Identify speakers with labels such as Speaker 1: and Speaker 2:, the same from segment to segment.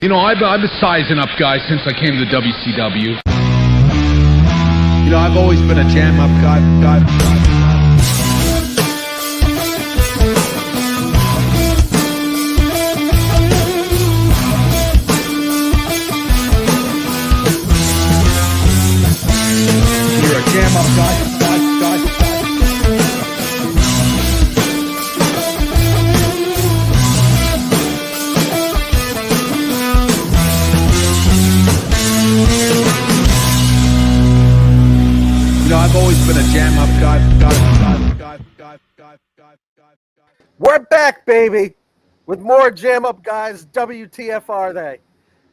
Speaker 1: You know, I've been sizing up guys since I came to WCW. You know, I've always been a jam-up guy. You're a jam-up guy. I've always been a jam-up guy.
Speaker 2: We're back, baby, with more jam-up guys. WTF Are They?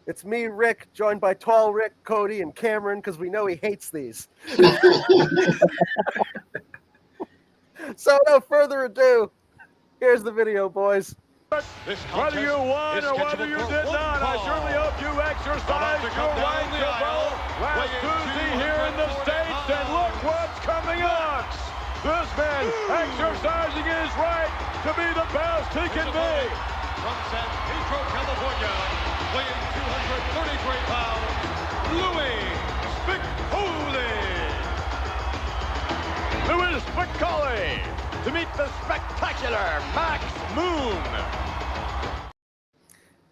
Speaker 2: It's me, Rick, joined by Tall Rick, Cody, and Cameron, because we know he hates these. So, no further ado, here's the video, boys.
Speaker 3: Whether you won or whether you did not, I surely hope you exercised your right to vote last Tuesday here in the States, and look what's coming on. This man exercising his right to be the best he can be.
Speaker 4: From San Pedro, California, weighing 233 pounds, Louis Spicoli.
Speaker 3: Louis Spicoli to meet the spectacular Max Moon.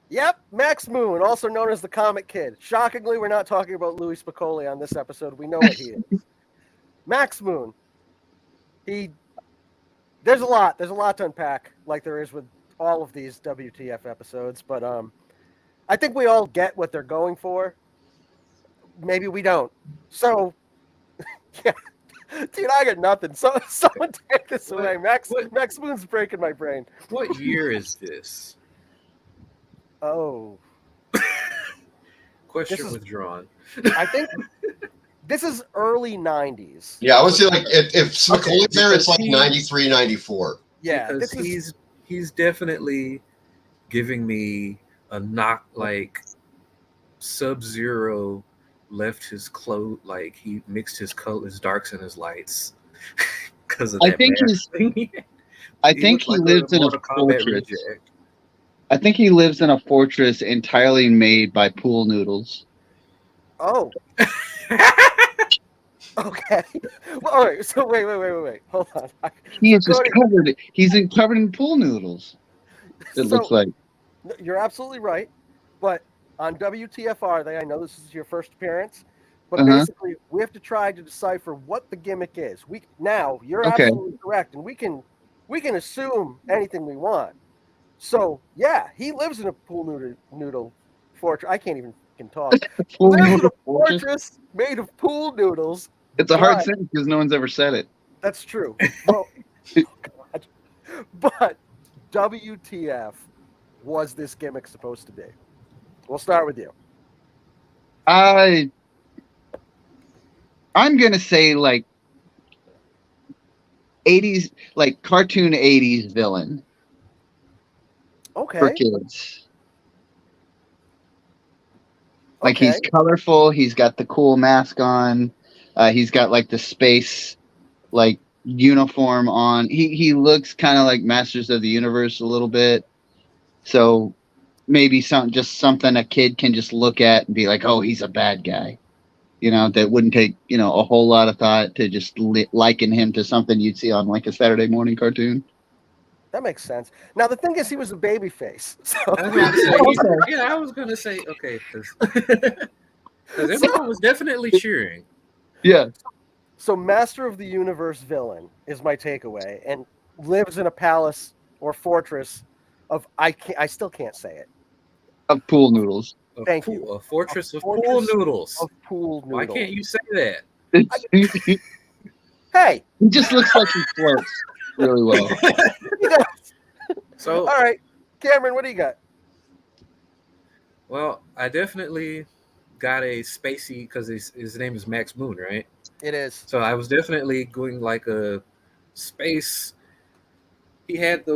Speaker 2: Yep, Max Moon, also known as the Comic Kid. Shockingly, we're not talking about Louis Spicoli on this episode. We know what he is. Max Moon. There's a lot to unpack, like there is with all of these WTF episodes, but I think we all get what they're going for. Maybe we don't. So, yeah. Dude, I got nothing. Someone take this away. Max Moon's breaking my brain.
Speaker 5: What year is this?
Speaker 2: Oh.
Speaker 5: Question withdrawn.
Speaker 2: I think this is early 90s.
Speaker 6: Yeah, I would say like if Spicoli's there, it's like 93, 94.
Speaker 2: Yeah,
Speaker 5: because he's definitely giving me a knock, like Sub-Zero left his clothes, like he mixed his colors, darks and his lights because of that.
Speaker 7: I think he lives in a fortress. I think he lives in a fortress entirely made by pool noodles.
Speaker 2: Oh. Okay. Well, all right. So wait. Hold on.
Speaker 7: He's covered in pool noodles. It looks like.
Speaker 2: You're absolutely right. But on WTF Are They, I know this is your first appearance, but basically we have to try to decipher what the gimmick is. You're absolutely correct, and we can assume anything we want. So yeah, he lives in a pool noodle fortress. I can't even talk. He lives in a fortress made of pool noodles.
Speaker 7: It's a hard sentence because no one's ever said it.
Speaker 2: That's true. Well, God. But WTF was this gimmick supposed to be? We'll start with you.
Speaker 7: I'm gonna say like 80s, like cartoon 80s villain.
Speaker 2: Okay.
Speaker 7: For kids. Like he's colorful, he's got the cool mask on, he's got like the space like uniform on. He looks kind of like Masters of the Universe a little bit. So maybe something a kid can just look at and be like, "Oh, he's a bad guy." You know, that wouldn't take, a whole lot of thought to just liken him to something you'd see on like a Saturday morning cartoon.
Speaker 2: That makes sense. Now, the thing is, he was a baby face. So.
Speaker 5: I was going to say, okay, because everyone was definitely cheering.
Speaker 7: Yeah.
Speaker 2: So, Master of the Universe villain is my takeaway, and lives in a palace or fortress of, I still can't say it.
Speaker 7: Of pool noodles.
Speaker 2: Thank you.
Speaker 5: A fortress of pool noodles.
Speaker 2: Of pool noodles.
Speaker 5: Why can't you say that?
Speaker 2: Hey!
Speaker 7: He just looks like he floats really well.
Speaker 5: So,
Speaker 2: all right, Cameron, what do you got?
Speaker 5: Well, I definitely got a spacey, because his name is Max Moon, right?
Speaker 2: It is.
Speaker 5: So I was definitely going like a space. He had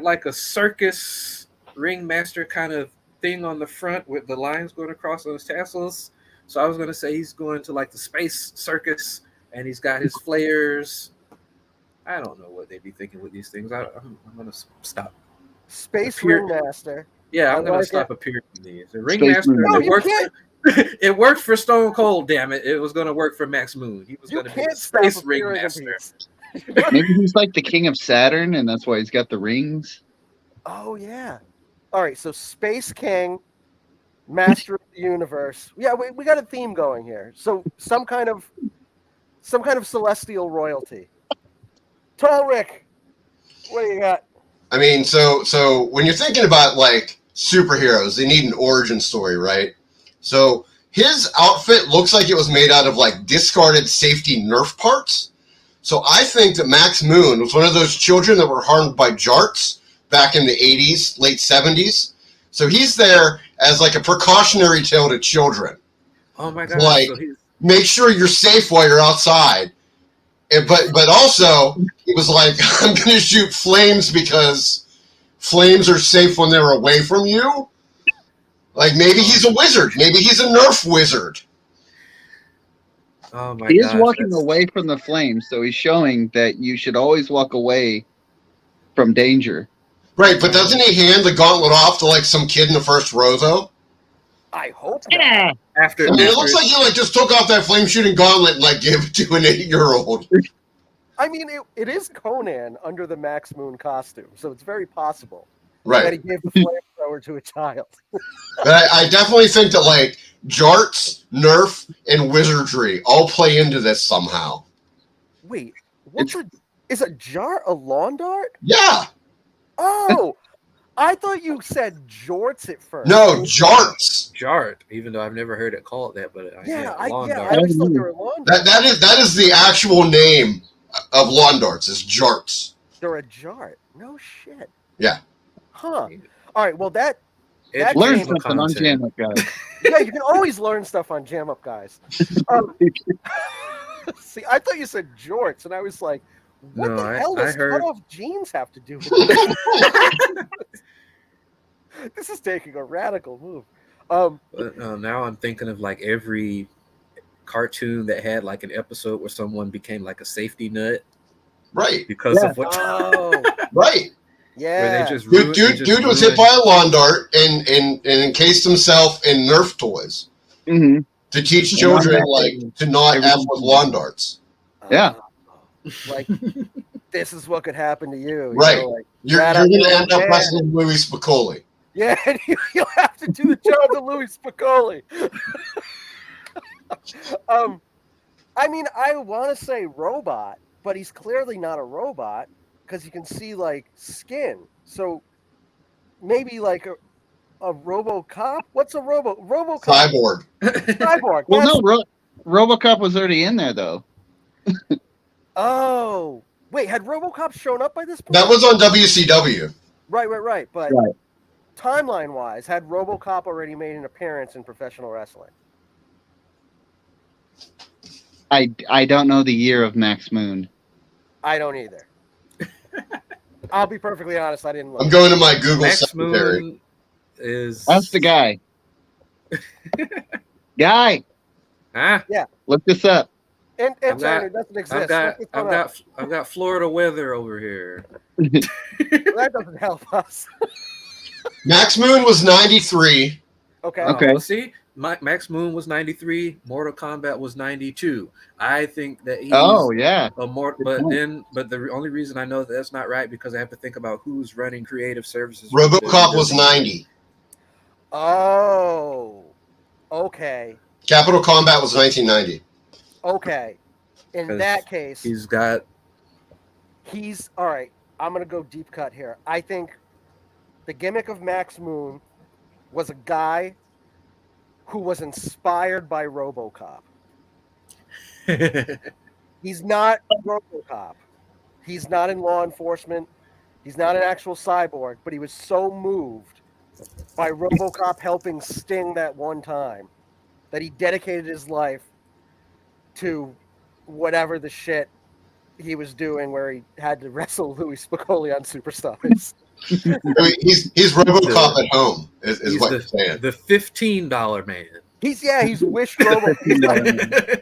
Speaker 5: like a circus ringmaster kind of thing on the front with the lines going across on his tassels. So I was going to say he's going to like the space circus, and he's got his flares. I don't know what they'd be thinking with these things. I'm going to stop.
Speaker 2: Space Ringmaster.
Speaker 5: Yeah, I'm
Speaker 2: I
Speaker 5: gonna
Speaker 2: like
Speaker 5: stop
Speaker 2: it.
Speaker 5: appearing in these. The
Speaker 7: Space
Speaker 5: Ringmaster,
Speaker 7: Moon.
Speaker 2: No,
Speaker 5: it
Speaker 2: you
Speaker 5: worked.
Speaker 2: can't.
Speaker 5: It worked for Stone Cold. Damn it! It was gonna work for Max Moon. He was
Speaker 2: You
Speaker 5: gonna be the
Speaker 2: can't stop
Speaker 5: Space
Speaker 2: appearing in
Speaker 5: Ringmaster.
Speaker 2: these.
Speaker 7: Maybe he's like the king of Saturn, and that's why he's got the rings.
Speaker 2: Oh yeah. All right. So Space King, Master of the Universe. Yeah, we got a theme going here. So some kind of celestial royalty. Tall Rick, what do you got?
Speaker 6: I mean, so when you're thinking about like superheroes, they need an origin story, right? So his outfit looks like it was made out of like discarded safety Nerf parts. So I think that Max Moon was one of those children that were harmed by jarts back in the 80s, late 70s. So he's there as like a precautionary tale to children.
Speaker 5: Oh my god!
Speaker 6: Like,
Speaker 5: So he's
Speaker 6: make sure you're safe while you're outside. But also, he was like, I'm going to shoot flames because flames are safe when they're away from you. Like, maybe he's a wizard. Maybe he's a Nerf wizard.
Speaker 5: oh my
Speaker 7: He is
Speaker 5: gosh,
Speaker 7: walking
Speaker 5: that's-
Speaker 7: away from the flames, so he's showing that you should always walk away from danger.
Speaker 6: Right, but doesn't he hand the gauntlet off to, like, some kid in the first row, though?
Speaker 2: I hope not.
Speaker 5: After,
Speaker 6: I mean, it looks
Speaker 5: after-
Speaker 6: like he, like, just took off that flame-shooting gauntlet and, like, gave it to an 8-year-old.
Speaker 2: I mean, it is Conan under the Max Moon costume, so it's very possible that
Speaker 6: Right.
Speaker 2: he gave the flamethrower to a child.
Speaker 6: But I definitely think that, like, jarts, Nerf, and wizardry all play into this somehow.
Speaker 2: Wait, is a jar a lawn dart?
Speaker 6: Yeah.
Speaker 2: Oh, I thought you said jorts at first.
Speaker 6: No, jarts.
Speaker 5: Jart, even though I've never heard it called that, but
Speaker 2: I
Speaker 5: lawn
Speaker 2: I
Speaker 5: dart.
Speaker 2: always thought they were lawn darts.
Speaker 6: That is the actual name of lawn darts, is jarts.
Speaker 2: They're a jart. No shit.
Speaker 6: Yeah.
Speaker 2: Huh. All right. Well, that
Speaker 5: It's
Speaker 7: Learn
Speaker 2: Educational
Speaker 7: something on
Speaker 5: content.
Speaker 7: Jam Up, guys.
Speaker 2: yeah, you can always learn stuff on Jam Up, guys. See, I thought you said jorts, and I was like, what
Speaker 5: No,
Speaker 2: the hell
Speaker 5: I
Speaker 2: does
Speaker 5: heard-
Speaker 2: cut off jeans have to do with it? This is taking a radical move.
Speaker 5: But, now I'm thinking of like every cartoon that had like an episode where someone became like a safety nut
Speaker 6: Right.
Speaker 5: because
Speaker 7: Yeah.
Speaker 5: of what
Speaker 2: Oh,
Speaker 6: Right.
Speaker 2: yeah.
Speaker 5: where they just
Speaker 6: Dude,
Speaker 5: ruined, they just
Speaker 6: was hit
Speaker 5: ruined-
Speaker 6: by a lawn dart and encased himself in Nerf toys
Speaker 7: Mm-hmm.
Speaker 6: to teach children like to not
Speaker 7: Everything-
Speaker 6: F with lawn darts.
Speaker 7: Yeah.
Speaker 2: Like, this is what could happen to you. you
Speaker 6: Right.
Speaker 2: know, like,
Speaker 6: You're
Speaker 2: Shout
Speaker 6: going
Speaker 2: out
Speaker 6: to
Speaker 2: to
Speaker 6: end up
Speaker 2: Dan.
Speaker 6: wrestling Louis Spicoli.
Speaker 2: yeah, and you'll have to do the job of Louis Spicoli. I mean, I want to say robot, but he's clearly not a robot because you can see like skin. So maybe like a RoboCop. What's a RoboCop?
Speaker 6: Cyborg.
Speaker 2: Cyborg.
Speaker 7: Well,
Speaker 2: that's-
Speaker 7: no, RoboCop was already in there though.
Speaker 2: Oh, wait, had RoboCop shown up by this point?
Speaker 6: That was on WCW.
Speaker 2: Right. But
Speaker 7: Right.
Speaker 2: timeline-wise, had RoboCop already made an appearance in professional wrestling?
Speaker 7: I don't know the year of Max Moon.
Speaker 2: I don't either. I'll be perfectly honest. I didn't look.
Speaker 6: I'm going to my Google
Speaker 5: Max
Speaker 6: secretary.
Speaker 5: Moon is
Speaker 7: That's the guy. Guy,
Speaker 5: Ah,
Speaker 7: look this up.
Speaker 2: And
Speaker 5: I've got-
Speaker 2: it doesn't exist.
Speaker 5: I've got
Speaker 2: Look this one up.
Speaker 5: I've got Florida weather over here.
Speaker 2: That doesn't help us.
Speaker 6: Max Moon was 93.
Speaker 2: Okay.
Speaker 7: Okay.
Speaker 5: Well, see, Max Moon was 93. Mortal Kombat was 92. I think that he's
Speaker 7: Oh yeah.
Speaker 5: a more,
Speaker 7: Good
Speaker 5: but
Speaker 7: point.
Speaker 5: the only reason I know that's not right because I have to think about who's running creative services.
Speaker 6: RoboCop was 90.
Speaker 2: Oh. Okay.
Speaker 6: Capital Combat was 1990.
Speaker 2: Okay. In
Speaker 5: 'Cause
Speaker 2: that case,
Speaker 5: He's got
Speaker 2: he's all right. I'm gonna go deep cut here. I think the gimmick of Max Moon was a guy who was inspired by RoboCop. He's not RoboCop. He's not in law enforcement. He's not an actual cyborg, but he was so moved by RoboCop helping Sting that one time that he dedicated his life to whatever the shit he was doing where he had to wrestle Louis Spicoli on Superstars.
Speaker 6: I mean, he's RoboCop at home, is
Speaker 5: he's
Speaker 6: what you're saying.
Speaker 5: the $15 man.
Speaker 2: He's Wish Robo.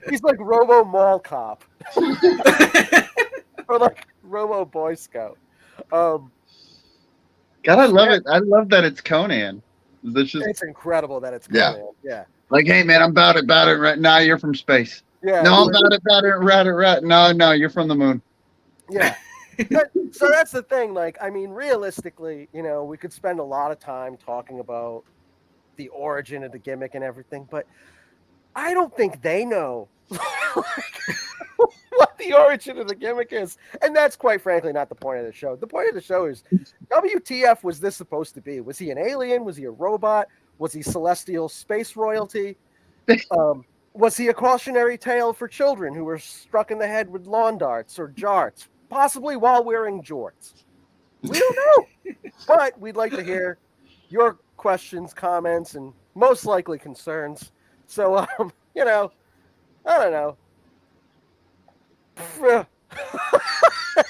Speaker 2: He's like Robo Mall Cop. Or like Robo Boy Scout.
Speaker 7: God, I love it. I love that it's Conan. That's just
Speaker 2: It's incredible that it's
Speaker 6: Yeah.
Speaker 2: Conan. Yeah.
Speaker 7: like, hey man, I'm about it right now. You're from space.
Speaker 2: Yeah.
Speaker 7: No, I'm about it right. No, you're from the moon.
Speaker 2: Yeah. So that's the thing. Like, I mean, realistically, you know, we could spend a lot of time talking about the origin of the gimmick and everything, but I don't think they know what the origin of the gimmick is. And that's quite frankly not the point of the show. The point of the show is WTF was this supposed to be? Was he an alien? Was he a robot? Was he celestial space royalty? Was he a cautionary tale for children who were struck in the head with lawn darts or jarts, possibly while wearing jorts? We don't know. But we'd like to hear your questions, comments, and most likely concerns. So, you know, I don't know.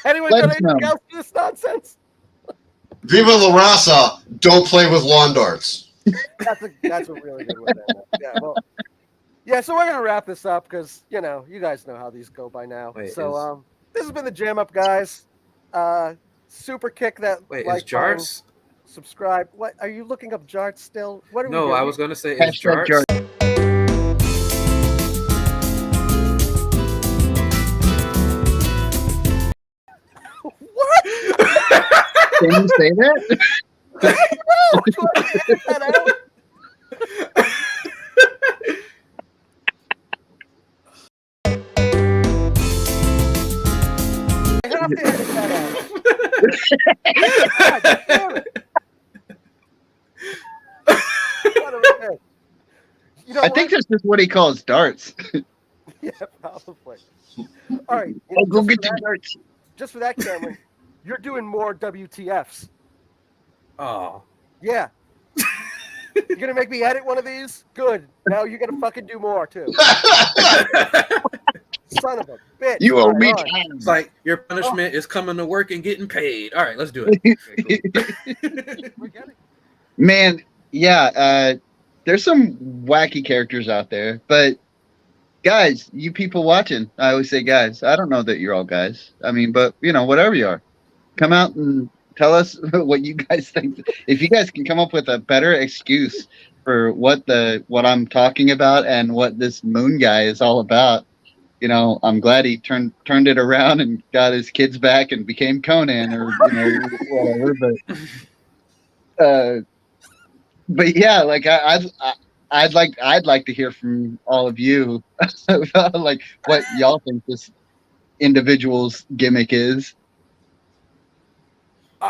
Speaker 2: Anyone
Speaker 7: Let
Speaker 2: got
Speaker 7: us
Speaker 2: anything
Speaker 7: know.
Speaker 2: else to this nonsense?
Speaker 6: Viva La Raza, don't play with lawn darts.
Speaker 2: That's a really good one. Yeah, so we're gonna wrap this up because you know you guys know how these go by now.
Speaker 5: Wait,
Speaker 2: So this has been the Jam Up guys. Super kick that
Speaker 5: Wait,
Speaker 2: like
Speaker 5: is Jarts?
Speaker 2: button, subscribe. What are you looking up Jarts still? What are we
Speaker 5: No,
Speaker 2: doing?
Speaker 5: I was gonna say is
Speaker 7: Hashtag
Speaker 5: Jarts.
Speaker 2: What?
Speaker 7: Can you say that?
Speaker 2: No, do you want me to edit that out? I have to edit that out. God damn it. Son of a bitch. You know
Speaker 7: I think that's just what he calls darts.
Speaker 2: Yeah, probably. All right.
Speaker 7: Oh, go
Speaker 2: just
Speaker 7: get
Speaker 2: for
Speaker 7: the
Speaker 2: that-
Speaker 7: darts.
Speaker 2: Just for that, Cameron, you're doing more WTFs.
Speaker 5: Oh,
Speaker 2: Yeah. You're gonna make me edit one of these? Good. Now you're gonna fucking do more too. Son of a bitch.
Speaker 7: You owe
Speaker 2: Right
Speaker 7: me
Speaker 2: on.
Speaker 7: time.
Speaker 5: it's like your punishment is coming to work and getting paid. All right, let's do it. Okay, cool.
Speaker 2: We get it.
Speaker 7: Man, yeah, there's some wacky characters out there, but guys, you people watching, I always say guys. I don't know that you're all guys. I mean, but you know, whatever you are, come out and tell us what you guys think. If you guys can come up with a better excuse for what I'm talking about and what this moon guy is all about, you know, I'm glad he turned it around and got his kids back and became Conan or you know whatever. But yeah, like I'd like to hear from all of you about like what y'all think this individual's gimmick is.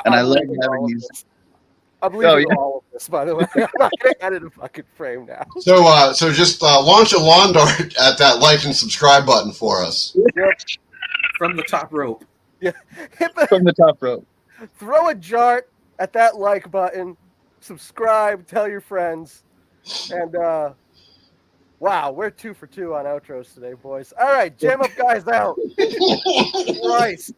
Speaker 7: And I love having these.
Speaker 2: I'm leaving
Speaker 7: Oh, yeah.
Speaker 2: all of this, by the way. I'm not gonna edit a fucking frame now.
Speaker 6: So just launch a lawn dart at that like and subscribe button for us.
Speaker 5: From the top rope.
Speaker 2: Hit
Speaker 7: From the top rope.
Speaker 2: throw a jart at that like button, subscribe, tell your friends, and wow, we're 2 for 2 on outros today, boys. All right, Jam Up guys out. Christ.